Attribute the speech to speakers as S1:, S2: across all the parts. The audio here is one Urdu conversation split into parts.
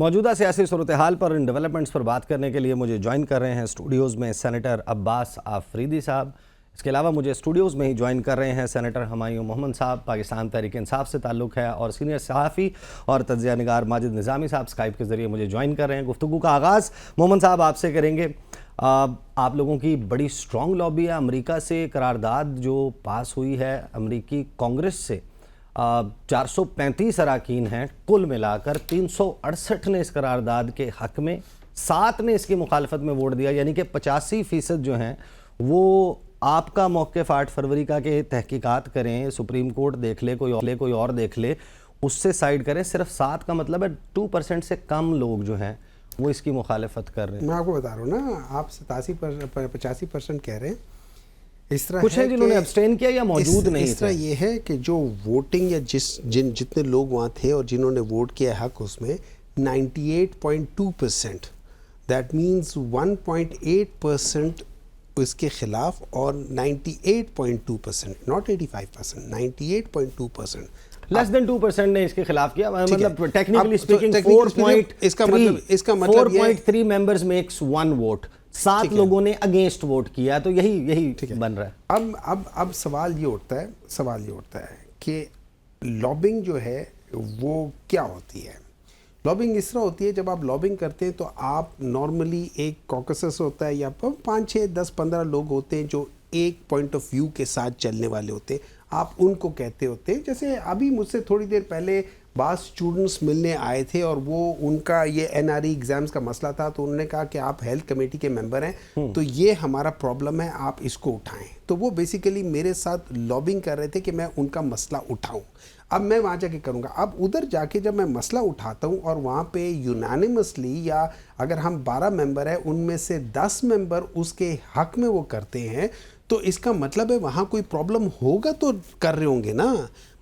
S1: موجودہ سیاسی صورتحال پر ان ڈیولپمنٹس پر بات کرنے کے لیے مجھے جوائن کر رہے ہیں اسٹوڈیوز میں سینیٹر عباس آفریدی صاحب. اس کے علاوہ مجھے اسٹوڈیوز میں ہی جوائن کر رہے ہیں سینیٹر ہمایوں محمد صاحب, پاکستان تحریک انصاف سے تعلق ہے, اور سینئر صحافی اور تجزیہ نگار ماجد نظامی صاحب اسکائپ کے ذریعے مجھے جوائن کر رہے ہیں. گفتگو کا آغاز محمد صاحب آپ سے کریں گے. آپ لوگوں کی بڑی سٹرونگ لابی ہے. امریکہ سے قرارداد جو پاس ہوئی ہے امریکی کانگریس سے, 435 اراکین ہیں کل ملا کر, 368 نے اس قرارداد کے حق میں, 7 نے اس کی مخالفت میں ووٹ دیا, یعنی کہ 85% جو ہیں وہ آپ کا موقف 8 فروری کا کہ تحقیقات کریں, سپریم کورٹ دیکھ لے, کوئی اور دیکھ لے, اس سے سائیڈ کریں. صرف 7 کا مطلب ہے 2% سے کم لوگ جو ہیں وہ اس کی مخالفت کر رہے ہیں.
S2: میں آپ کو بتا رہا ہوں نا, آپ 85% کہہ رہے ہیں. اس طرح
S1: کچھ ہیں جنہوں نے ابسٹین کیا یا موجود نہیں تھے.
S2: اس طرح یہ ہے کہ جو ووٹنگ یا جتنے لوگ وہاں تھے اور جنہوں نے ووٹ کیا حق, اس میں 98.2%, دیٹ مینز 1.8% اس کے خلاف, اور 98.2%, not 85%, 98.2%.
S1: لیس دین 2% نے اس کے خلاف کیا. مطلب technically speaking 4.3 members makes 1 vote, 7 لوگوں نے اگینسٹ ووٹ کیا, تو یہی بن رہا ہے.
S2: اب سوال یہ اٹھتا ہے کہ لابنگ جو ہے وہ کیا ہوتی ہے. لابنگ اس طرح ہوتی ہے, جب آپ لابنگ کرتے ہیں تو آپ نارملی ایک کوکسس ہوتا ہے, یا 5, 6, 10, 15 لوگ ہوتے ہیں جو ایک پوائنٹ آف ویو کے ساتھ چلنے والے ہوتے ہیں. آپ ان کو کہتے ہوتے ہیں, جیسے ابھی مجھ سے تھوڑی دیر پہلے بعض اسٹوڈنٹس ملنے آئے تھے اور وہ ان کا یہ NRE ایگزامز کا مسئلہ تھا, تو انہوں نے کہا کہ آپ ہیلتھ کمیٹی کے ممبر ہیں, تو یہ ہمارا پرابلم ہے, آپ اس کو اٹھائیں. تو وہ بیسیکلی میرے ساتھ لابنگ کر رہے تھے کہ میں ان کا مسئلہ اٹھاؤں. اب میں وہاں جا کے کروں گا. اب ادھر جا کے جب میں مسئلہ اٹھاتا ہوں اور وہاں پہ یونانیمسلی, یا اگر ہم 12 ممبر ہیں ان میں سے 10 ممبر اس کے حق میں وہ کرتے ہیں, تو اس کا مطلب ہے وہاں کوئی پرابلم ہوگا تو کر رہے ہوں گے نا.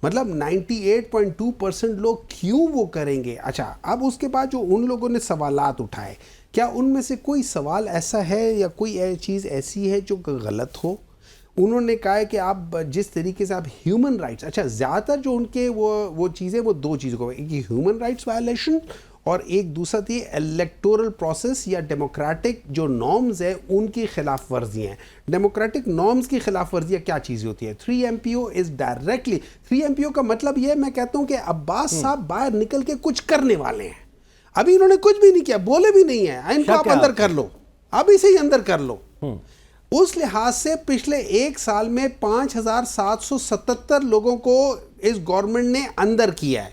S2: مطلب 98.2% لوگ کیوں وہ کریں گے. اچھا, اب اس کے بعد جو ان لوگوں نے سوالات اٹھائے, کیا ان میں سے کوئی سوال ایسا ہے یا کوئی چیز ایسی ہے جو غلط ہو. انہوں نے کہا ہے کہ آپ جس طریقے سے آپ ہیومن رائٹس, اچھا زیادہ تر جو ان کے وہ چیزیں, وہ 2 چیزوں کو, ایک ہیومن رائٹس وائلیشن اور ایک دوسرا تھی الیکٹورل پروسیس یا ڈیموکریٹک جو نارمز ہے ان کی خلاف ورزیاں ہیں. ڈیموکریٹک نارمز کی خلاف ورزیاں کیا چیز ہوتی ہے. 3MPO از ڈائریکٹلی, 3MPO کا مطلب یہ, میں کہتا ہوں کہ عباس صاحب باہر نکل کے کچھ کرنے والے ہیں. ابھی انہوں نے کچھ بھی نہیں کیا, بولے بھی نہیں ہیں, ان کو آپ اندر کر لو, ابھی سے ہی اندر کر لو. اس لحاظ سے پچھلے 1 سال میں 5777 لوگوں کو اس گورنمنٹ نے اندر کیا ہے.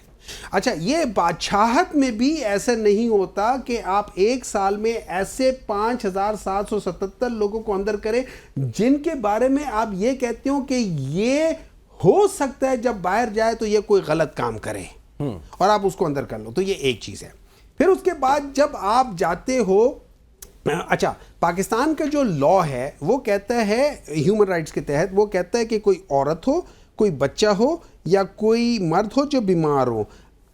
S2: اچھا, یہ بادشاہت میں بھی ایسا نہیں ہوتا کہ آپ 1 سال میں ایسے 5777 لوگوں کو اندر کریں جن کے بارے میں آپ یہ کہتے ہو کہ یہ ہو سکتا ہے جب باہر جائے تو یہ کوئی غلط کام کرے, اور آپ اس کو اندر کر لو. تو یہ ایک چیز ہے. پھر اس کے بعد جب آپ جاتے ہو, اچھا پاکستان کا جو لا ہے وہ کہتا ہے ہیومن رائٹس کے تحت, وہ کہتا ہے کہ کوئی عورت ہو, کوئی بچہ ہو یا کوئی مرد ہو جو بیمار ہو,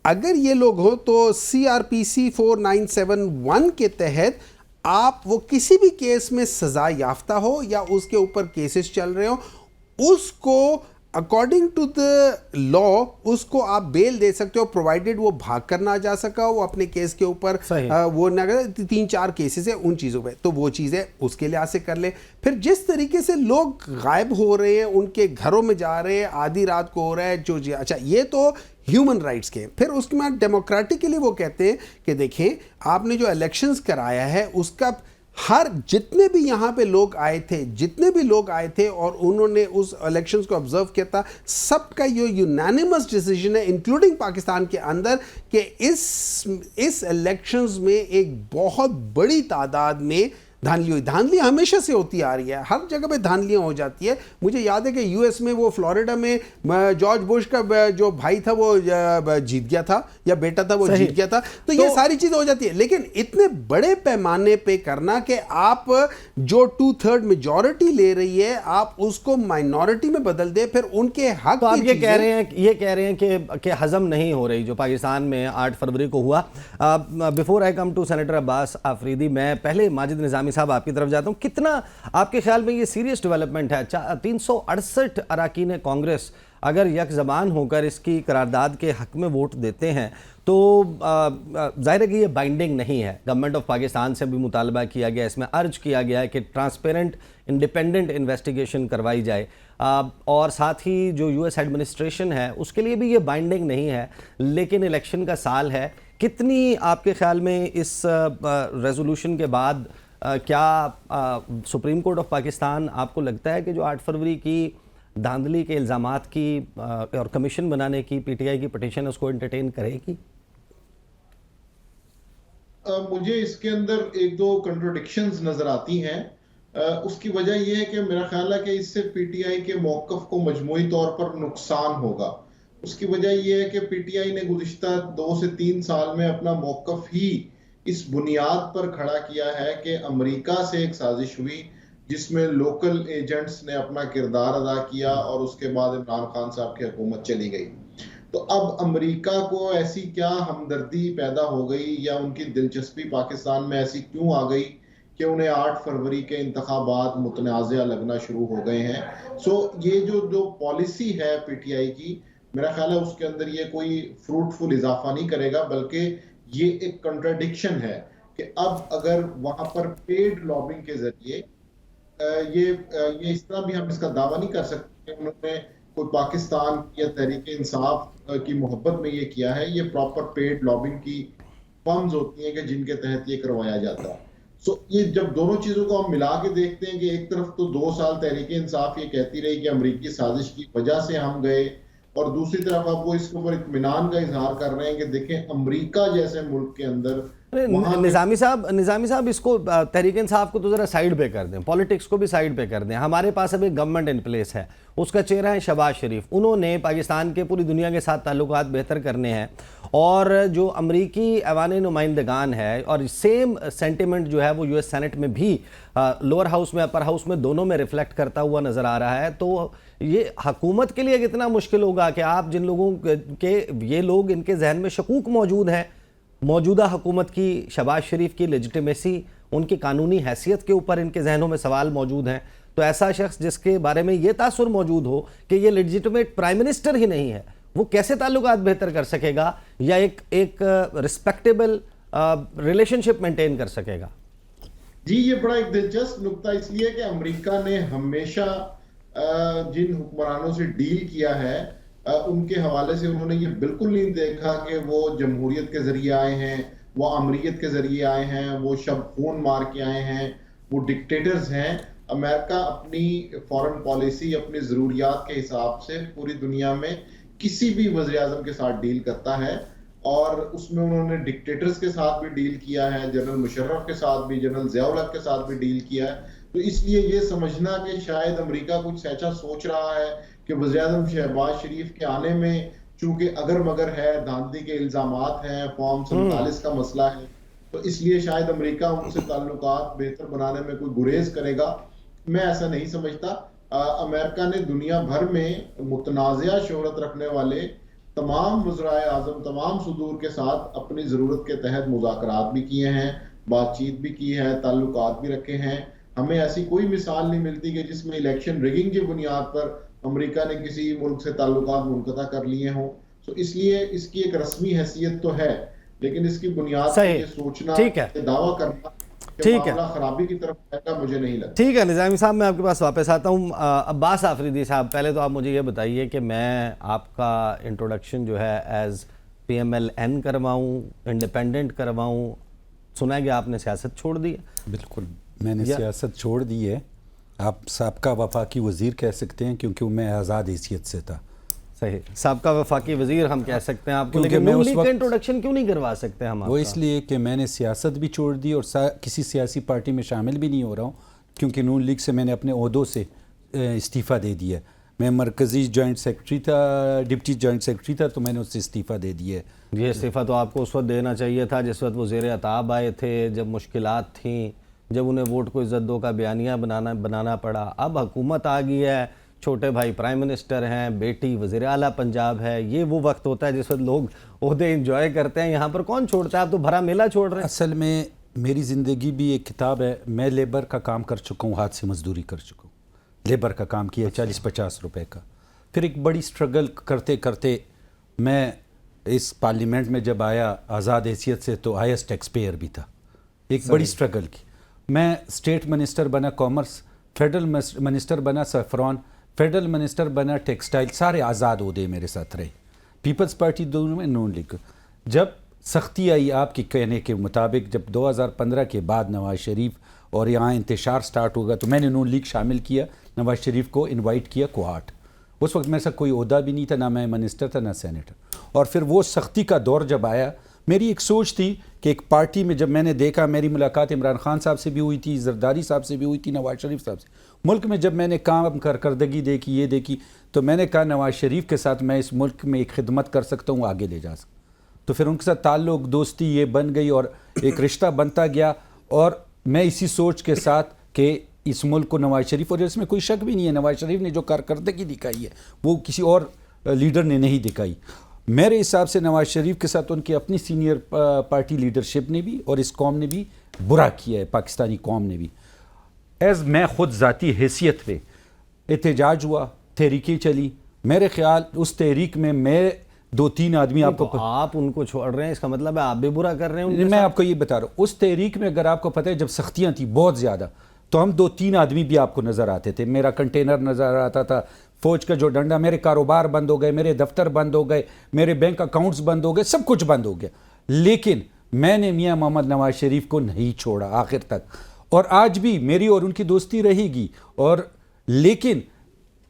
S2: اگر یہ لوگ ہو تو CRPC 4971 کے تحت آپ وہ کسی بھی کیس میں سزا یافتہ ہو یا اس کے اوپر کیسز چل رہے ہوں, اس کو اکارڈنگ ٹو دا لا اس کو آپ بیل دے سکتے ہو, پرووائڈیڈ وہ بھاگ کر نہ جا سکا, وہ اپنے کیس کے اوپر وہ نہ کرے. 3-4 کیسز ہیں ان چیزوں پہ, تو وہ چیزیں اس کے لحاظ سے کر لیں. پھر جس طریقے سے لوگ غائب ہو رہے ہیں, ان کے گھروں میں جا رہے ہیں, آدھی رات کو ہو رہا ہے جو, اچھا یہ تو ہیومن رائٹس کے. پھر اس کے بعد ڈیموکریٹک کے لیے وہ کہتے ہیں کہ دیکھیں آپ نے جو الیکشنز کرایا ہے اس کا جتنے بھی یہاں پہ لوگ آئے تھے اور انہوں نے اس الیکشنز کو آبزرو کیا تھا, سب کا یہ یونانیمس ڈیسیجن ہے انکلوڈنگ پاکستان کے اندر کہ اس الیکشنز میں ایک بہت بڑی تعداد میں دھاندلی ہمیشہ سے ہوتی آ رہی ہے, ہر جگہ پہ دھاندلیاں ہو جاتی ہے. مجھے یاد ہے کہ US میں وہ فلوریڈا میں جارج بش کا جو بھائی تھا وہ جیت گیا تھا, یا بیٹا تھا وہ جیت گیا تھا. تو یہ ساری چیزیں ہو جاتی ہے, لیکن اتنے بڑے پیمانے پہ کرنا کہ آپ جو 2/3 میجورٹی لے رہی ہے آپ اس کو مائنورٹی میں بدل دے, پھر ان کے حق.
S1: تو آپ یہ کہہ رہے ہیں کہ ہضم نہیں ہو رہی جو پاکستان میں 8 فروری کو ہوا. Before I come to senator Abbas Afridi, میں پہلے ماجد نظامی صاحب آپ کی طرف جاتا ہوں. کتنا آپ کے خیال میں یہ سیریس ڈیولپمنٹ ہے؟ 368 اراکین کانگریس اگر یک زبان ہو کر اس کی قرارداد کے حق میں ووٹ دیتے ہیں تو ظاہر ہے کہ یہ بائنڈنگ نہیں ہے. گورنمنٹ آف پاکستان سے بھی مطالبہ کیا گیا, اس میں ارج کیا گیا ہے کہ ٹرانسپیرنٹ انڈیپینڈنٹ انویسٹیگیشن کروائی جائے, اور ساتھ ہی جو یو ایس ایڈمنسٹریشن ہے اس کے لیے بھی یہ بائنڈنگ نہیں ہے. لیکن الیکشن کا سال ہے, کتنی آپ کے خیال میں اس ریزولوشن کے بعد کیا سپریم کورٹ آف پاکستان آپ کو لگتا ہے کہ جو 8 فروری کی دھاندلی کے الزامات کی اور کمیشن بنانے کی پی ٹی آئی کی پٹیشن اس کو انٹرٹین کرے گی؟
S3: مجھے اس کے اندر ایک دو کنٹراڈکشنز نظر آتی ہیں. اس کی وجہ یہ ہے کہ میرا خیال ہے کہ اس سے پی ٹی آئی کے موقف کو مجموعی طور پر نقصان ہوگا. اس کی وجہ یہ ہے کہ پی ٹی آئی نے گزشتہ 2 سے 3 سال میں اپنا موقف ہی اس بنیاد پر کھڑا کیا ہے کہ امریکہ سے ایک سازش ہوئی جس میں لوکل ایجنٹس نے اپنا کردار ادا کیا اور اس کے بعد عمران خان صاحب کی حکومت چلی گئی. تو اب امریکہ کو ایسی کیا ہمدردی پیدا ہو گئی یا ان کی دلچسپی پاکستان میں ایسی کیوں آ گئی کہ انہیں 8 فروری کے انتخابات متنازع لگنا شروع ہو گئے ہیں. یہ جو پالیسی ہے پی ٹی آئی کی, میرا خیال ہے اس کے اندر یہ کوئی فروٹفل اضافہ نہیں کرے گا, بلکہ یہ ایک کنٹراڈکشن ہے کہ اب اگر وہاں پر پیڈ لابنگ کے ذریعے یہ اس طرح بھی ہم اس کا دعویٰ نہیں کر سکتے کہ انہوں نے کوئی پاکستان یا تحریک انصاف کی محبت میں یہ کیا ہے. یہ پراپر پیڈ لابنگ کی فارمز ہوتی ہیں کہ جن کے تحت یہ کروایا جاتا ہے. یہ جب دونوں چیزوں کو ہم ملا کے دیکھتے ہیں کہ ایک طرف تو 2 سال تحریک انصاف یہ کہتی رہی کہ امریکی سازش کی وجہ سے ہم گئے, اور دوسری طرف اب وہ اس کے اوپر اطمینان کا اظہار کر رہے ہیں کہ دیکھیں امریکہ جیسے ملک کے اندر.
S1: نظامی صاحب اس کو تحریک انصاف کو تو ذرا سائیڈ پہ کر دیں, پولیٹکس کو بھی سائیڈ پہ کر دیں. ہمارے پاس اب ایک گورنمنٹ ان پلیس ہے, اس کا چہرہ ہے شہباز شریف. انہوں نے پاکستان کے پوری دنیا کے ساتھ تعلقات بہتر کرنے ہیں, اور جو امریکی ایوان نمائندگان ہے, اور سیم سینٹیمنٹ جو ہے وہ یو ایس سینٹ میں بھی لوور ہاؤس میں اپر ہاؤس میں دونوں میں ریفلیکٹ کرتا ہوا نظر آ رہا ہے. تو یہ حکومت کے لیے کتنا مشکل ہوگا کہ آپ جن لوگوں کے یہ لوگ ان کے ذہن میں شکوک موجود ہیں موجودہ حکومت کی, شہباز شریف کی لیجیٹیمیسی, ان کی قانونی حیثیت کے اوپر ان کے ذہنوں میں سوال موجود ہیں, تو ایسا شخص جس کے بارے میں یہ تاثر موجود ہو کہ یہ لیجیٹیمیٹ پرائم منسٹر ہی نہیں ہے, وہ کیسے تعلقات بہتر کر سکے گا یا ایک رسپیکٹیبل ریلیشن شپ مینٹین کر سکے گا؟
S3: جی یہ بڑا ایک دلچسپ نقطہ اس لیے کہ امریکہ نے ہمیشہ جن حکمرانوں سے ڈیل کیا ہے ان کے حوالے سے انہوں نے یہ بالکل نہیں دیکھا کہ وہ جمہوریت کے ذریعے آئے ہیں, وہ امریت کے ذریعے آئے ہیں, وہ شب خون مار کے آئے ہیں, وہ ڈکٹیٹرز ہیں. امریکہ اپنی فارن پالیسی اپنی ضروریات کے حساب سے پوری دنیا میں کسی بھی وزیر اعظم کے ساتھ ڈیل کرتا ہے, اور اس میں انہوں نے ڈکٹیٹرز کے ساتھ بھی ڈیل کیا ہے, جنرل مشرف کے ساتھ بھی, جنرل ضیاء الحق کے ساتھ بھی ڈیل کیا ہے. تو اس لیے یہ سمجھنا کہ شاید امریکہ کچھ ایسا سوچ رہا ہے کہ وزیر اعظم شہباز شریف کے آنے میں چونکہ اگر مگر ہے, دھاندلی کے الزامات ہیں, فارم 47 کا مسئلہ ہے, تو اس لیے شاید امریکہ ان سے تعلقات بہتر بنانے میں کوئی گریز کرے گا. میں ایسا نہیں سمجھتا. امریکہ نے دنیا بھر میں متنازع شہرت رکھنے والے تمام وزرائے اعظم, تمام صدور کے ساتھ اپنی ضرورت کے تحت مذاکرات بھی کیے ہیں, بات چیت بھی کی ہے, تعلقات بھی رکھے ہیں. ہمیں ایسی کوئی مثال نہیں ملتی کہ جس میں الیکشن ریگنگ کی بنیاد پر امریکہ نے کسی ملک سے تعلقات منقطع کر لیے ہوں. تو اس لیے اس کی ایک رسمی حیثیت تو ہے, لیکن اس کی بنیاد پر یہ سوچنا, یہ دعویٰ کرنا کہ معاملہ خرابی کی طرف جائے گا, مجھے نہیں لگتا.
S1: ٹھیک ہے نظامی صاحب, میں آپ کے پاس واپس آتا ہوں. عباس آفریدی صاحب, پہلے تو آپ مجھے یہ بتائیے کہ میں آپ کا انٹروڈکشن جو ہے as P M L N کرواؤں, انڈیپینڈنٹ کرواؤں؟ سنا ہے کہ آپ نے سیاست چھوڑ دی ہے.
S4: بالکل, میں نے سیاست چھوڑ دی ہے. آپ سابقہ وفاقی وزیر کہہ سکتے ہیں کیونکہ میں آزاد حیثیت سے تھا.
S1: صحیح, سابقہ وفاقی وزیر ہم کہہ سکتے ہیں آپ کو, لیکن نون لیگ کا انٹروڈکشن کیوں نہیں کروا سکتے ہم؟
S4: وہ اس لیے کہ میں نے سیاست بھی چھوڑ دی اور کسی سیاسی پارٹی میں شامل بھی نہیں ہو رہا ہوں, کیونکہ نون لیگ سے میں نے اپنے عہدوں سے استعفیٰ دے دیا. میں مرکزی جوائنٹ سیکرٹری تھا, ڈپٹی جوائنٹ سیکرٹری تھا, تو میں نے اس سے استعفیٰ دے دیا ہے.
S1: یہ استعفیٰ تو آپ کو اس وقت دینا چاہیے تھا جس وقت وہ زیر عتاب آئے تھے, جب مشکلات تھیں, جب انہیں ووٹ کو عزت دو کا بیانیہ بنانا پڑا. اب حکومت آ گئی ہے, چھوٹے بھائی پرائم منسٹر ہیں, بیٹی وزیر اعلیٰ پنجاب ہے. یہ وہ وقت ہوتا ہے جس وقت لوگ عہدے انجوائے کرتے ہیں. یہاں پر کون چھوڑتا ہے؟ آپ تو بھرا میلہ چھوڑ رہے ہیں.
S4: اصل میں میری زندگی بھی ایک کتاب ہے. میں لیبر کا کام کر چکا ہوں, ہاتھ سے مزدوری کر چکا ہوں, لیبر کا کام کیا 40-50 روپے کا. پھر ایک بڑی سٹرگل کرتے کرتے میں اس پارلیمنٹ میں جب آیا آزاد حیثیت سے تو ہائیسٹ ٹیکس پیئر بھی تھا. ایک بڑی سٹرگل کی. میں اسٹیٹ منسٹر بنا کامرس, فیڈرل منسٹر بنا سیفران, فیڈرل منسٹر بنا ٹیکسٹائل, سارے آزاد عہدے میرے ساتھ رہے. پیپلز پارٹی دونوں میں, نون لیگ. جب سختی آئی آپ کے کہنے کے مطابق, جب 2015 کے بعد نواز شریف اور یہاں انتشار سٹارٹ ہوگا, تو میں نے نون لیگ شامل کیا, نواز شریف کو انوائٹ کیا کوہاٹ. اس وقت میرے ساتھ کوئی عہدہ بھی نہیں تھا, نہ میں منسٹر تھا نہ سینیٹر. اور پھر وہ سختی کا دور جب آیا, میری ایک سوچ تھی کہ ایک پارٹی میں جب میں نے دیکھا, میری ملاقات عمران خان صاحب سے بھی ہوئی تھی, زرداری صاحب سے بھی ہوئی تھی, نواز شریف صاحب سے, ملک میں جب میں نے کام کارکردگی دیکھی, یہ دیکھی, تو میں نے کہا نواز شریف کے ساتھ میں اس ملک میں ایک خدمت کر سکتا ہوں, آگے لے جا سکتا. تو پھر ان کے ساتھ تعلق, دوستی یہ بن گئی اور ایک رشتہ بنتا گیا. اور میں اسی سوچ کے ساتھ کہ اس ملک کو نواز شریف, اور اس میں کوئی شک بھی نہیں ہے, نواز شریف نے جو کارکردگی دکھائی ہے وہ کسی اور لیڈر نے نہیں دکھائی. میرے حساب سے نواز شریف کے ساتھ ان کی اپنی سینئر پارٹی لیڈرشپ نے بھی اور اس قوم نے بھی برا کیا ہے, پاکستانی قوم نے بھی. ایز میں خود ذاتی حیثیت پہ احتجاج ہوا, تحریکیں چلی, میرے خیال اس تحریک میں 2-3 آدمی آپ کو
S1: آپ ان کو چھوڑ رہے ہیں, اس کا مطلب ہے آپ بھی برا کر رہے ہیں.
S4: میں آپ کو یہ بتا رہا ہوں, اس تحریک میں اگر آپ کو پتہ ہے جب سختیاں تھیں بہت زیادہ, تو ہم 2-3 آدمی بھی آپ کو نظر آتے تھے. میرا کنٹینر نظر آتا تھا, فوج کا جو ڈنڈا, میرے کاروبار بند ہو گئے, میرے دفتر بند ہو گئے, میرے بینک اکاؤنٹس بند ہو گئے, سب کچھ بند ہو گیا. لیکن میں نے میاں محمد نواز شریف کو نہیں چھوڑا آخر تک, اور آج بھی میری اور ان کی دوستی رہے گی. اور لیکن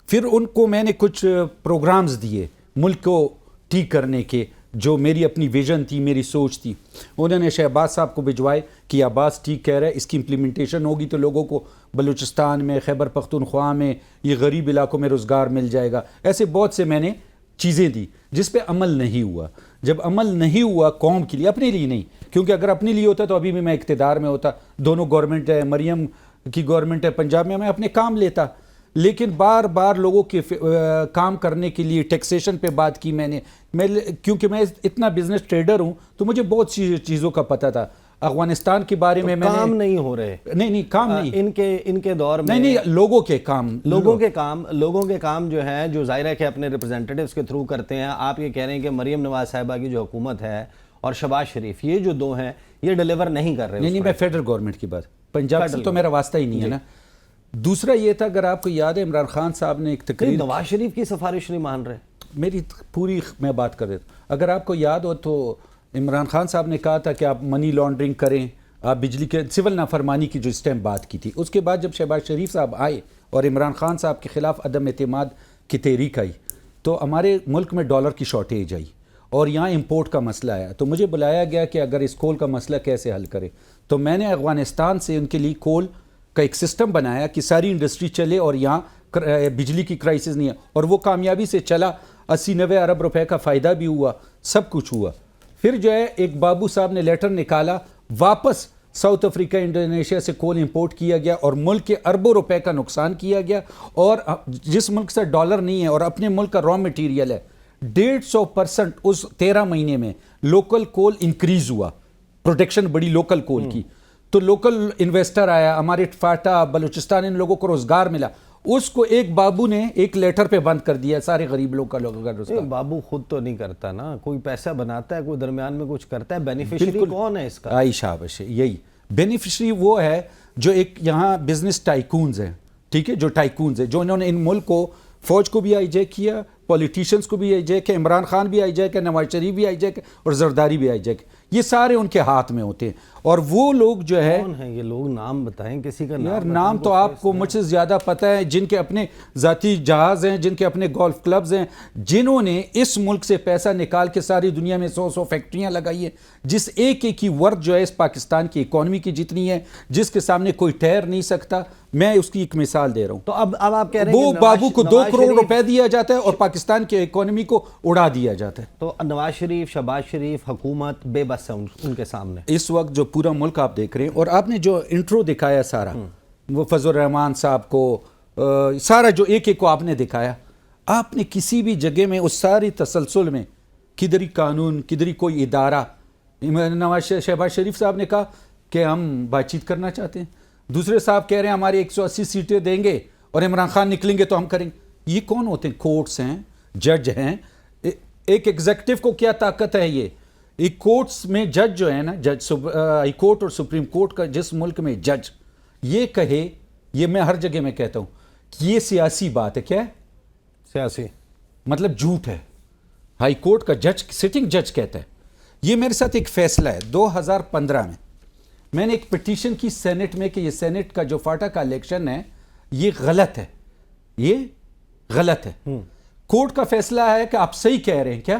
S4: پھر ان کو میں نے کچھ پروگرامز دیے ملک کو ٹھیک کرنے کے, جو میری اپنی ویژن تھی, میری سوچ تھی. انہوں نے شہباز صاحب کو بھجوائے کہ عباس ٹھیک کہہ رہا ہے, اس کی امپلیمنٹیشن ہوگی تو لوگوں کو بلوچستان میں, خیبر پختونخوا میں, یہ غریب علاقوں میں روزگار مل جائے گا. ایسے بہت سے میں نے چیزیں دی جس پہ عمل نہیں ہوا. جب عمل نہیں ہوا قوم کے لیے, اپنے لیے نہیں, کیونکہ اگر اپنے لیے ہوتا تو ابھی بھی میں اقتدار میں ہوتا. دونوں گورنمنٹ ہے, مریم کی گورنمنٹ ہے پنجاب میں اپنے کام لیتا. لیکن بار بار لوگوں کے کام کرنے کے لیے ٹیکسیشن پہ بات کی میں نے, کیونکہ میں اتنا بزنس ٹریڈر ہوں تو مجھے بہت سی چیزوں کا پتہ تھا. افغانستان کے بارے میں
S1: کام نہیں ہو رہے,
S4: نہیں کام نہیں,
S1: ان کے دور میں
S4: نہیں لوگوں کے کام
S1: جو ہیں, جو ظاہر ہے کہ اپنے ریپرزینٹیٹیوز کے تھرو کرتے ہیں. آپ یہ کہہ رہے ہیں کہ مریم نواز صاحبہ کی جو حکومت ہے اور شہباز شریف, یہ جو دو ہیں یہ ڈیلیور نہیں کر رہے.
S4: نہیں, میں فیڈرل گورنمنٹ کی بات, پنجاب سے تو میرا واسطہ ہی نہیں ہے نا. دوسرا یہ تھا, اگر آپ کو یاد ہے عمران خان صاحب نے ایک تقریر,
S1: نواز شریف کی سفارش نہیں مان رہے.
S4: میری پوری میں بات کر رہا ہوں, اگر آپ کو یاد ہو تو عمران خان صاحب نے کہا تھا کہ آپ منی لانڈرنگ کریں, آپ بجلی کے سول نافرمانی کی جو اس ٹائم بات کی تھی. اس کے بعد جب شہباز شریف صاحب آئے اور عمران خان صاحب کے خلاف عدم اعتماد کی تحریک آئی, تو ہمارے ملک میں ڈالر کی شارٹیج آئی اور یہاں امپورٹ کا مسئلہ آیا. تو مجھے بلایا گیا کہ اگر اس کول کا مسئلہ کیسے حل کرے. تو میں نے افغانستان سے ان کے لیے کول کا ایک سسٹم بنایا کہ ساری انڈسٹری چلے اور یہاں بجلی کی کرائسس نہیں ہے, اور وہ کامیابی سے چلا. 80-90 ارب روپے کا فائدہ بھی ہوا, سب کچھ ہوا. پھر جو ہے ایک بابو صاحب نے لیٹر نکالا, واپس ساؤتھ افریقہ, انڈونیشیا سے کول امپورٹ کیا گیا اور ملک کے اربوں روپے کا نقصان کیا گیا. اور جس ملک سے ڈالر نہیں ہے اور اپنے ملک کا را مٹیریل ہے, 150% اس 13 مہینے میں لوکل کول انکریز ہوا, پروٹیکشن بڑی لوکل کول کی. تو لوکل انویسٹر آیا, ہمارے فاٹا بلوچستان, ان لوگوں کو روزگار ملا. اس کو ایک بابو نے ایک لیٹر پہ بند کر دیا, سارے غریب لوگ کا روزگار.
S1: بابو خود تو نہیں کرتا نا, کوئی پیسہ بناتا ہے, کوئی درمیان میں کچھ کرتا ہے. بینیفیشری کون ہے اس کا؟
S4: آئی شابش, یہی بینیفیشری وہ ہے جو ایک یہاں بزنس ٹائکونز ہیں, ٹھیک ہے, جو ٹائکونز ہیں, جو انہوں نے ان ملک کو, فوج کو بھی آئی جے کیا, پولیٹیشنز کو بھی آئی جے کیا, عمران خان بھی آئی جے کیا, نواز شریف بھی آئی جے کیا, اور زرداری بھی آئی جے کیا. یہ سارے ان کے ہاتھ میں ہوتے ہیں. اور وہ لوگ جو ہے,
S1: کون ہیں یہ لوگ؟ نام بتائیں کسی کا.
S4: یار نام تو آپ کو مجھ سے زیادہ پتہ ہے, جن کے اپنے ذاتی جہاز ہیں, جن کے اپنے گولف کلبز ہیں, جنہوں نے اس ملک سے پیسہ نکال کے ساری دنیا میں 100 فیکٹریاں لگائی ہیں, جس ایک کی ورتھ جو ہے اس پاکستان کی اکانومی کی جتنی ہے, جس کے سامنے کوئی ٹھہر نہیں سکتا. میں اس کی ایک مثال دے رہا ہوں.
S1: تو اب آپ کہہ رہے ہیں
S4: وہ بابو کو 2 کروڑ روپے دیا جاتا ہے اور پاکستان کی اکانومی کو اڑا دیا جاتا ہے.
S1: تو نواز شریف, شہباز شریف, حکومت بے بس ہے ان کے سامنے
S4: اس وقت. جو پورا ملک آپ دیکھ رہے ہیں, اور آپ نے جو انٹرو دکھایا سارا, وہ فضل الرحمان صاحب کو, سارا جو ایک کو آپ نے دکھایا, آپ نے کسی بھی جگہ میں اس ساری تسلسل میں کدھر ہی قانون, کدھر ہی کوئی ادارہ. شہباز شریف صاحب نے کہا کہ ہم بات چیت کرنا چاہتے ہیں, دوسرے صاحب کہہ رہے ہیں ہماری 180 سیٹیں دیں گے اور عمران خان نکلیں گے تو ہم کریں گے. یہ کون ہوتے ہیں؟ کورٹس ہیں, جج ہیں. ایک ایگزیکٹو کو کیا طاقت ہے یہ کورٹس میں جج جو ہے نا، جج ہائی کورٹ اور سپریم کورٹ کا جس ملک میں جج یہ کہے، یہ میں ہر جگہ میں کہتا ہوں کہ یہ سیاسی بات ہے. کیا ہے؟
S1: سیاسی
S4: مطلب جھوٹ ہے. ہائی کورٹ کا جج، سٹنگ جج کہتا ہے. یہ میرے ساتھ ایک فیصلہ ہے 2015 میں نے ایک پٹیشن کی سینٹ میں کہ یہ سینٹ کا جو فاٹا کا الیکشن ہے یہ غلط ہے، یہ غلط ہے. کورٹ کا فیصلہ ہے کہ آپ صحیح کہہ رہے ہیں. کیا